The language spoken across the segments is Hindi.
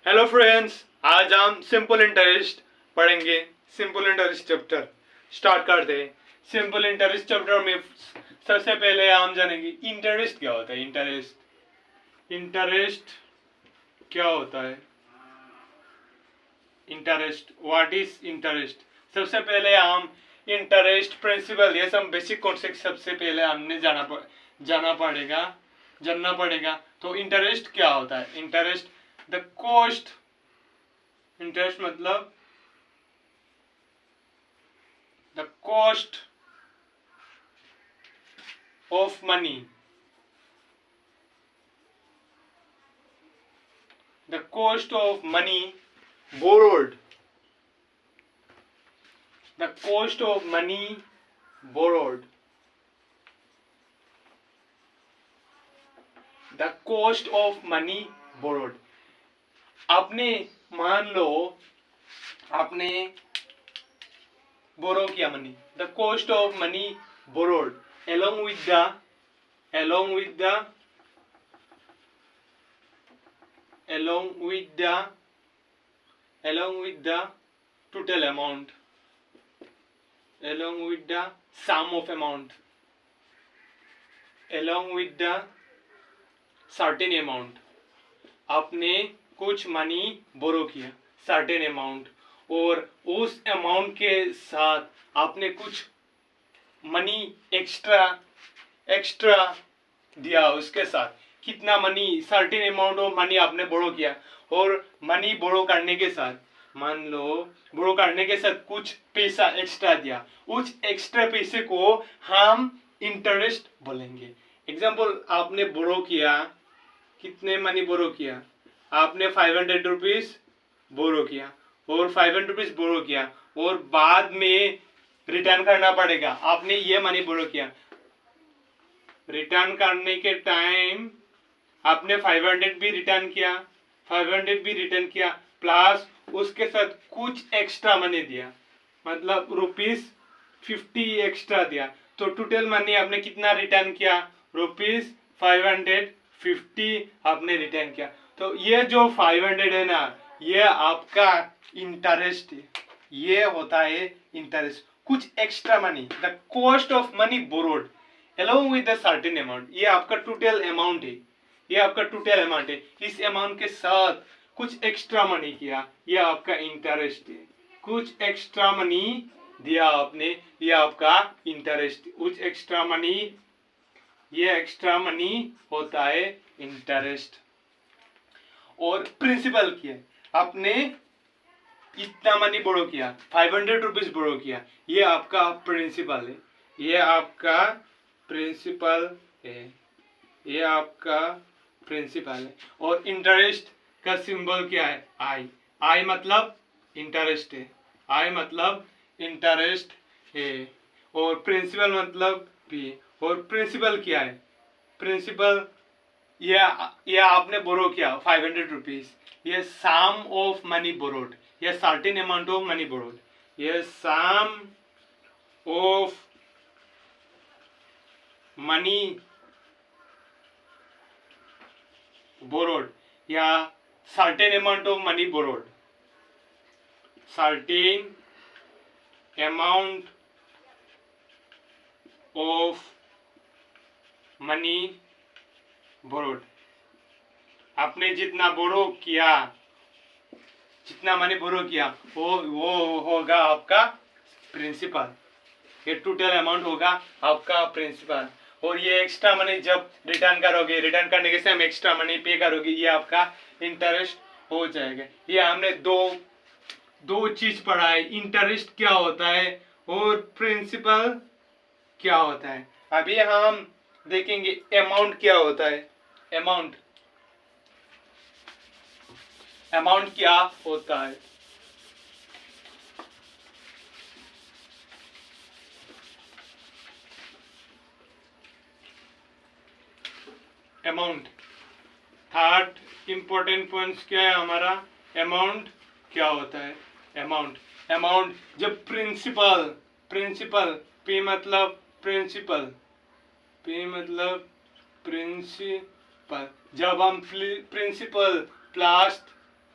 हेलो फ्रेंड्स, आज हम सिंपल इंटरेस्ट पढ़ेंगे। सिंपल इंटरेस्ट चैप्टर स्टार्ट करते हैं। सिंपल इंटरेस्ट चैप्टर में सबसे पहले हम जानेंगे इंटरेस्ट क्या होता है। इंटरेस्ट क्या होता है? Interest, what is interest? सबसे पहले हम इंटरेस्ट प्रिंसिपल, ये सब बेसिक कॉन्सेप्ट सबसे पहले हमने जानना पड़ेगा। तो इंटरेस्ट क्या होता है? इंटरेस्ट द कॉस्ट, इंटरेस्ट मतलब the cost of money, the cost of money borrowed, the cost of money borrowed, the cost of money borrowed। आपने मान लो आपने बोरो किया money, the cost of money borrowed along with the along with the along with the along with the total amount, along with the sum of amount, along with the certain amount। आपने कुछ मनी बोरो किया सर्टेन अमाउंट, और उस अमाउंट के साथ आपने कुछ मनी एक्स्ट्रा दिया। उसके साथ कितना money, certain amount of money आपने बोरो किया, और मनी बोरो करने के साथ, मान लो बोरो करने के साथ कुछ पैसा एक्स्ट्रा दिया, उस एक्स्ट्रा पैसे को हम इंटरेस्ट बोलेंगे। एग्जाम्पल, आपने बोरो किया, कितने मनी बोरो किया? आपने 500 रुपीज बोरो किया, और 500 रुपीज बोरो किया, और बाद में रिटर्न करना पड़ेगा। आपने ये मनी बोरो किया, रिटर्न करने के टाइम आपने 500 भी रिटर्न किया, 500 भी रिटर्न किया, प्लस उसके साथ कुछ एक्स्ट्रा मनी दिया, मतलब ₹50 एक्स्ट्रा दिया। तो टोटल मनी आपने कितना रिटर्न किया? ₹550 आपने रिटर्न किया। तो ये जो 500 है ना, ये आपका इंटरेस्ट है। ये होता है इंटरेस्ट, कुछ extra money, the cost of money borrowed along with the certain amount। ये आपका टोटल अमाउंट है, ये आपका टोटल अमाउंट है। इस अमाउंट के साथ कुछ एक्स्ट्रा मनी किया, ये आपका इंटरेस्ट है। कुछ एक्स्ट्रा मनी दिया आपने, ये आपका इंटरेस्ट। कुछ एक्स्ट्रा मनी, ये एक्स्ट्रा मनी होता है इंटरेस्ट। और प्रिंसिपल किया, आपने इतना मनी बोरो किया, 500 रुपीज बोरो किया, ये आपका प्रिंसिपल है। ये आपका प्रिंसिपल है, ये आपका प्रिंसिपल है। और इंटरेस्ट का सिंबल क्या है? आई। आई मतलब इंटरेस्ट है, आई मतलब इंटरेस्ट है। और प्रिंसिपल मतलब पी। और प्रिंसिपल क्या है? प्रिंसिपल, ये आपने बोरो किया 500 रुपीज, ये सम ऑफ मनी बोरोड, ये certain amount of money borrowed, ये सम ऑफ मनी बोरोड, या certain amount of money borrowed, certain amount of money borrowed. आपने जितना बोरो किया, जितना मनी बोरो किया, वो होगा आपका प्रिंसिपल। ये टोटल अमाउंट होगा आपका प्रिंसिपल। और ये एक्स्ट्रा मनी जब रिटर्न करोगे, रिटर्न करने के समय एक्स्ट्रा मनी पे करोगे, ये आपका इंटरेस्ट हो जाएगा। ये हमने दो चीज पढ़ा है, इंटरेस्ट क्या होता है और प्रिंसिपल क्या होता है। अभी हम देखेंगे अमाउंट क्या होता है। अमाउंट, अमाउंट क्या होता है? अमाउंट, थर्ड इंपॉर्टेंट पॉइंट्स क्या है हमारा? अमाउंट क्या होता है? अमाउंट, अमाउंट जब प्रिंसिपल, प्रिंसिपल, पी मतलब प्रिंसिपल, पी मतलब प्रिंसिपल, जब हम प्रिंसिपल प्लस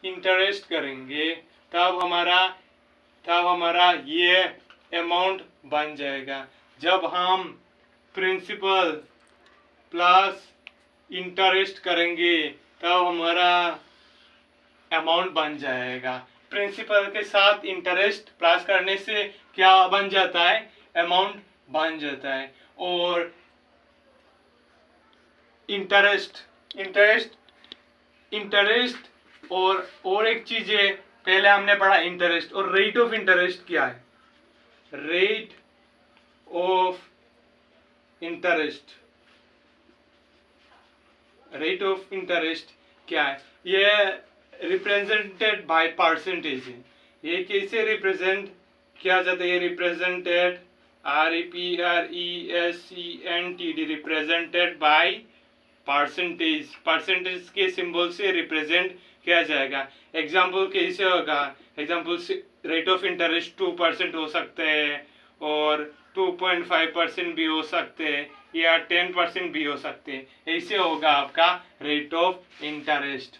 इंटरेस्ट करेंगे तब हमारा ये अमाउंट बन जाएगा। जब हम प्रिंसिपल प्लस इंटरेस्ट करेंगे तब हमारा अमाउंट बन जाएगा। प्रिंसिपल के साथ इंटरेस्ट प्लस करने से क्या बन जाता है, अमाउंट बन जाता है। और इंटरेस्ट इंटरेस्ट इंटरेस्ट और एक चीज है, पहले हमने पढ़ा इंटरेस्ट, और रेट ऑफ इंटरेस्ट क्या है, rate of interest, rate of interest क्या है, ये रिप्रेजेंटेड बाय परसेंटेज है। ये कैसे रिप्रेजेंट किया जाता है, ये represented REPRESENTED represented by percentage, percentage के सिंबल से रिप्रेजेंट किया जाएगा। एग्जाम्पल कैसे होगा, एग्जाम्पल रेट ऑफ इंटरेस्ट 2% हो सकते हैं और 2.5% भी हो सकते हैं या 10% भी हो सकते हैं। ऐसे होगा आपका rate of interest.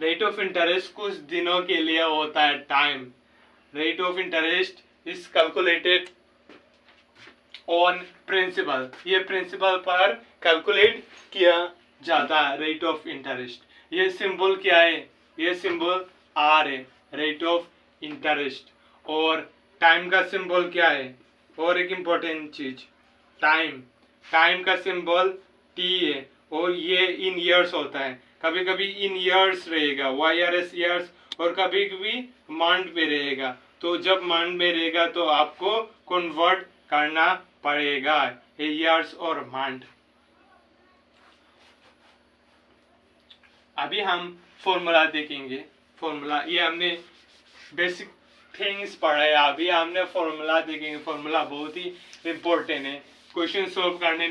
Rate of interest कुछ दिनों के लिए होता है time. Rate of interest is calculated on principal, ये प्रिंसिपल पर कैलकुलेट किया जाता है रेट ऑफ इंटरेस्ट। ये सिंबल क्या है, ये सिंबल आर है, रेट ऑफ इंटरेस्ट। और टाइम का सिंबल क्या है, और एक इम्पोर्टेंट चीज, टाइम, टाइम का सिंबल टी है और ये इन ईयर्स होता है। कभी कभी इन ईयर्स रहेगा YRS ईयर्स, और कभी कभी मंथ में रहेगा। तो जब मंथ में रहेगा तो आपको कन्वर्ट करना पड़ेगा ईयर्स और मंथ। अभी हम फॉर्मूला देखेंगे। फॉर्मूला, ये हमने बेसिक थिंग्स पढ़ा है, अभी हमने फॉर्मूला देखेंगे। फॉर्मूला बहुत ही इम्पोर्टेंट है, क्वेश्चन सोल्व करने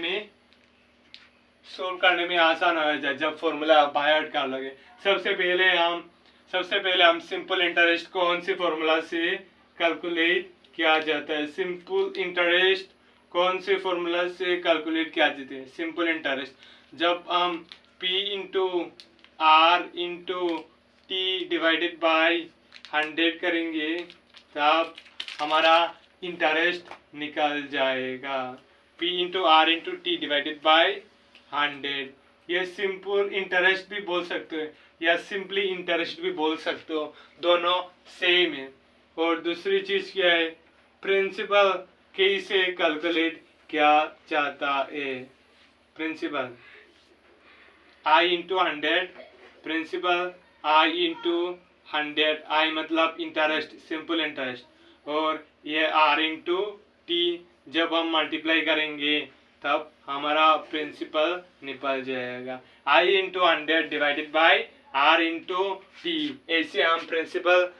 में आसान हो जाए जब फॉर्मूला बाय हार्ट कर लोगे। सबसे पहले हम सिंपल इंटरेस्ट कौन सी फॉर्मूला से कैलकुलेट किया जाता है, सिंपल इंटरेस्ट कौन से फॉर्मूला से कैलकुलेट किया जाता है, सिंपल इंटरेस्ट जब हम P into R into T divided by 100 करेंगे तब हमारा इंटरेस्ट निकल जाएगा। P into R into T divided by 100, ये सिंपल इंटरेस्ट भी बोल सकते हो या सिंपली इंटरेस्ट भी बोल सकते हो, दोनों सेम है। और दूसरी चीज क्या है, प्रिंसिपल कैसे कैलकुलेट किया जाता है, principal I into 100, principal I into 100, I मतलब इंटरेस्ट, सिंपल इंटरेस्ट, और ये R इंटू टी, जब हम मल्टीप्लाई करेंगे तब हमारा प्रिंसिपल निकल जाएगा। I into 100 divided by R into T, ऐसे हम प्रिंसिपल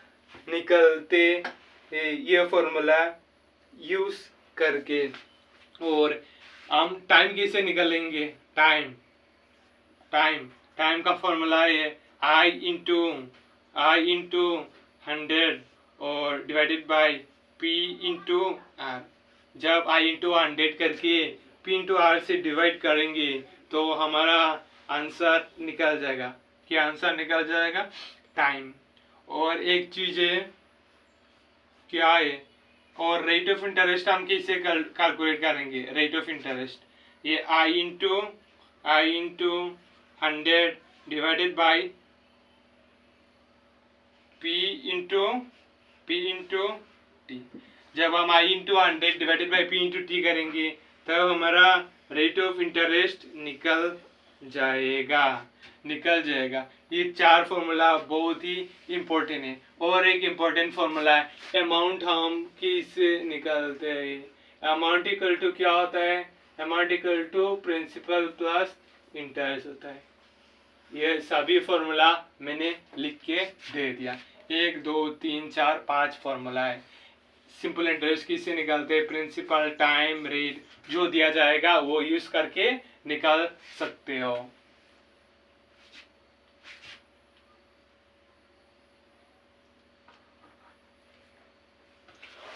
निकलते ये फॉर्मूला यूज करके। और हम टाइम कैसे निकालेंगे, टाइम का फॉर्मूला है I इंटू 100 और divided by P into R। जब I इंटू 100 करके P इंटू R से डिवाइड करेंगे तो हमारा आंसर निकल जाएगा। क्या आंसर निकल जाएगा, टाइम। और एक चीज है क्या है, और रेट ऑफ इंटरेस्ट हम कैसे कैलकुलेट करेंगे, रेट ऑफ इंटरेस्ट, ये I into 100 divided by P into T. जब हम I into 100 divided by P into T करेंगे तब हमारा रेट ऑफ इंटरेस्ट निकल जाएगा। ये चार फॉर्मूला बहुत ही इम्पोर्टेंट है। और एक इम्पोर्टेंट फॉर्मूला है अमाउंट, हम किससे निकालते हैं, अमाउंट इक्वल टू क्या होता है, amount equal to principal plus interest होता है। ये सभी फॉर्मूला मैंने लिख के दे दिया, 1 2 3 4 5 फॉर्मूला है। सिंपल इंटरेस्ट किससे निकालते हैं, प्रिंसिपल, टाइम, रेट, जो दिया जाएगा वो यूज करके निकाल सकते हो।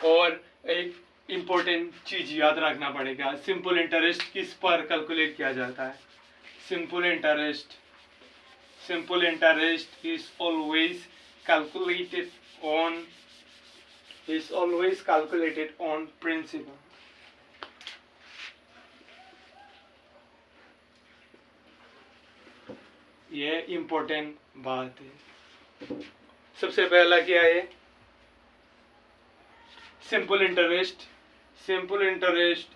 और एक इम्पोर्टेंट चीज याद रखना पड़ेगा, सिंपल इंटरेस्ट किस पर कैलकुलेट किया जाता है, simple interest simple interest is always calculated on principal. ये इम्पोर्टेंट बात है। सबसे पहला क्या है, simple interest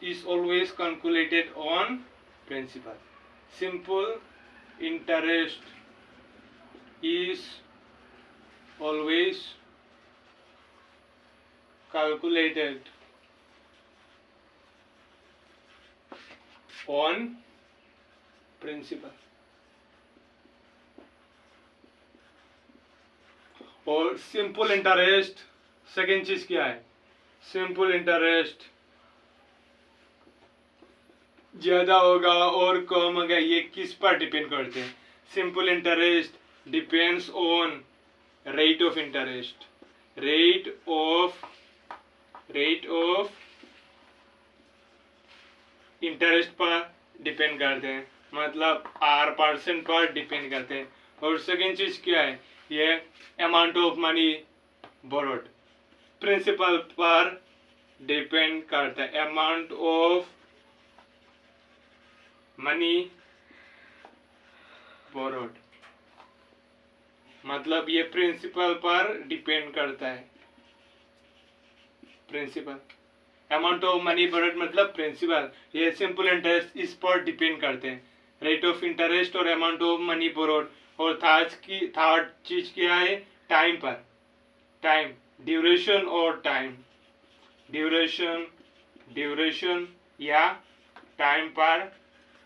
is always calculated on principal. Simple interest is always calculated on principal. और सिंपल इंटरेस्ट सेकेंड चीज क्या है, सिंपल इंटरेस्ट ज्यादा होगा और कम होगा, ये किस पर डिपेंड करते हैं? Simple interest depends on rate of interest, rate of interest पर डिपेंड करते हैं, मतलब R% पर डिपेंड करते हैं। और सेकेंड चीज क्या है, ये amount of money borrowed principal पर डिपेंड करता है। अमाउंट ऑफ मनी बोरोड मतलब ये प्रिंसिपल पर डिपेंड करता है। Principal amount of money borrowed मतलब प्रिंसिपल, ये सिंपल इंटरेस्ट इस पर डिपेंड करते हैं, रेट ऑफ इंटरेस्ट और अमाउंट ऑफ मनी बोरोड। और थर्ड चीज क्या है, टाइम पर, टाइम ड्यूरेशन और टाइम, ड्यूरेशन या टाइम पर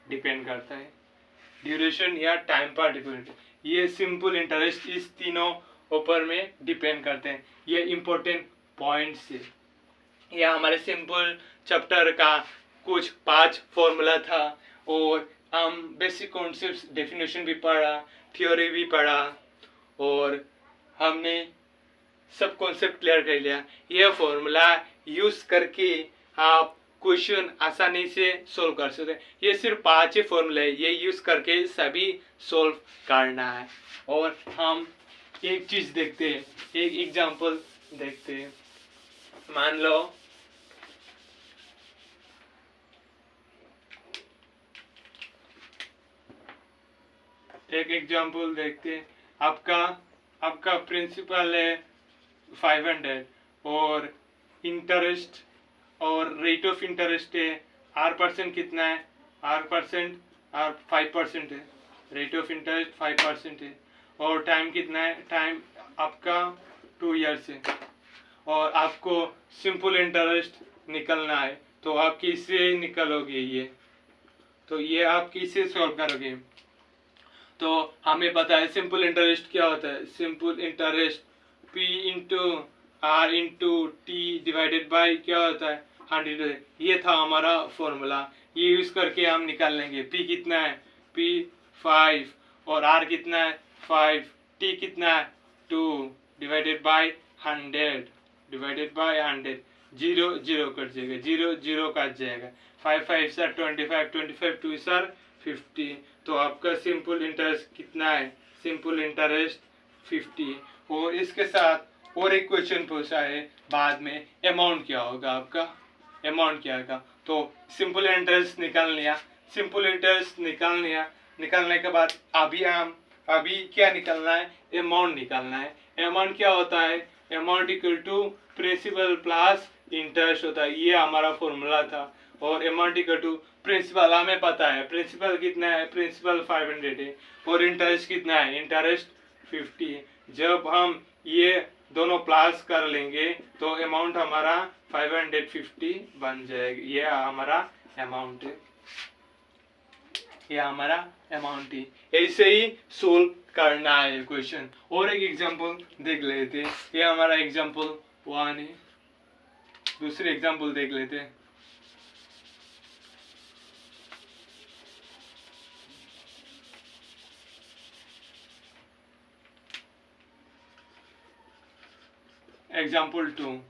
डिपेंड करता है, ड्यूरेशन या टाइम पर डिपेंड। ये सिंपल इंटरेस्ट इस तीनों ऊपर में डिपेंड करते हैं। ये इंपॉर्टेंट पॉइंट्स है। यह हमारे सिंपल चैप्टर का कुछ 5 फॉर्मूला था और हम बेसिक कॉन्सेप्ट्स डेफिनेशन भी पढ़ा, थ्योरी भी पढ़ा और हमने सब कॉन्सेप्ट क्लियर कर लिया। यह फॉर्मूला यूज करके आप क्वेश्चन आसानी से सोल्व कर सकते हैं। ये सिर्फ 5 ही फॉर्मूला है, ये यूज करके सभी सोल्व करना है। और हम एक चीज देखते हैं, एक एग्जांपल देखते हैं। मान लो एक एग्जांपल देखते हैं। आपका प्रिंसिपल है 500 और इंटरेस्ट और रेट ऑफ इंटरेस्ट है R% कितना है, R% 5% है, रेट ऑफ इंटरेस्ट 5% है। और टाइम कितना है, टाइम आपका 2 ईयर्स है। और आपको सिंपल इंटरेस्ट निकलना है, तो आप किससे निकलोगे ये आप किससे सॉल्व करोगे? तो हमें पता है सिंपल इंटरेस्ट क्या होता है। Simple interest P into R into T divided by क्या होता है, 100। ये था हमारा फॉर्मूला, ये यूज करके हम निकाल लेंगे। P कितना है, P 5 और R कितना है 5, T कितना है 2 divided by 100 divided by 100। 0 0 cut जाएगा, 0 0 कट जाएगा। 5 5 सर 25, 25 2 सर 50। तो आपका सिंपल इंटरेस्ट कितना है, सिंपल इंटरेस्ट 50। और इसके साथ और एक क्वेश्चन पूछा है बाद में, अमाउंट क्या होगा आपका, अमाउंट क्या होगा? तो सिंपल इंटरेस्ट निकाल लिया, सिंपल इंटरेस्ट निकाल लिया, निकालने के बाद अभी क्या निकालना है, अमाउंट निकालना है। अमाउंट क्या होता है, amount equal to principal plus interest होता है। ये हमारा फॉर्मूला था। और अमाउंट इक्वल टू प्रिंसिपल हमें पता है, प्रिंसिपल कितना है, प्रिंसिपल 500 है और इंटरेस्ट कितना है, इंटरेस्ट 50 है। जब हम ये दोनों प्लस कर लेंगे तो अमाउंट हमारा 550 बन जाएगा। ये हमारा अमाउंट है, ये हमारा अमाउंट है। ऐसे ही सोल्व करना है क्वेश्चन। और एक एग्जांपल देख लेते हैं। ये हमारा एग्जांपल 1 है। दूसरे एग्जांपल देख लेते हैं। एग्जाम्पल 2,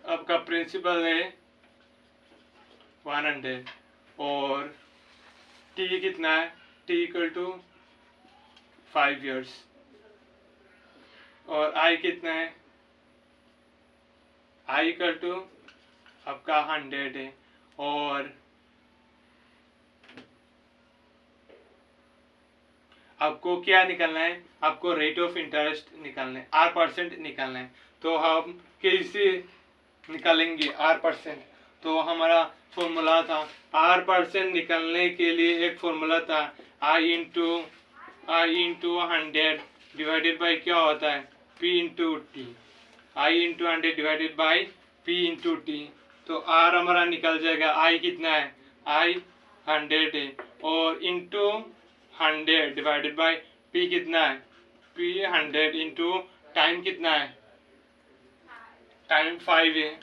आपका प्रिंसिपल है 100 और T कितना है, T इक्वल टू 5 years। और आई कितना है, आई इक्वल टू आपका 100 है। और आपको क्या निकालना है, आपको रेट ऑफ इंटरेस्ट निकालना है, आर परसेंट निकालना है। तो हम कैसे निकालेंगे आर परसेंट, तो हमारा फॉर्मूला था आर परसेंट निकालने के लिए, एक फॉर्मूला था आई इंटू 100 डिवाइडेड बाई क्या होता है P into T, I into 100 divided by P into T. तो आर हमारा निकल जाएगा, आई कितना है, आई 100 है, और इंटू 100 डिवाइडेड बाई पी कितना है, पी 100 इंटू टाइम कितना है, टाइम 5 है,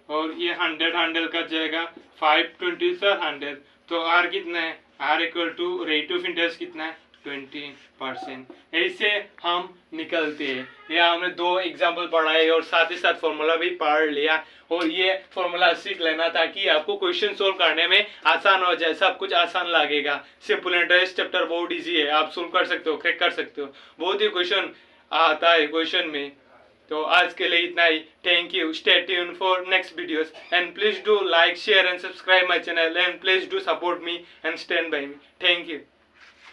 और ये 100 कट जाएगा, 5 20 सर 100। तो आर कितना है, R equal to rate of interest कितना है 20%। ऐसे हम निकलते हैं। यह हमने 2 एग्जाम्पल पढ़ाए और साथ ही साथ फॉर्मूला भी पढ़ लिया, और ये फॉर्मूला सीख लेना ताकि आपको क्वेश्चन सोल्व करने में आसान हो जाए, सब कुछ आसान लगेगा। सिंपल इंटरेस्ट चैप्टर बहुत इजी है, आप सोल्व कर सकते हो, क्रैक कर सकते हो, बहुत ही क्वेश्चन आता है क्वेश्चन में। तो आज के लिए इतना ही। Thank you, stay tune for next videos and please do like share and subscribe my channel and please do support me and stand by me. Thank you.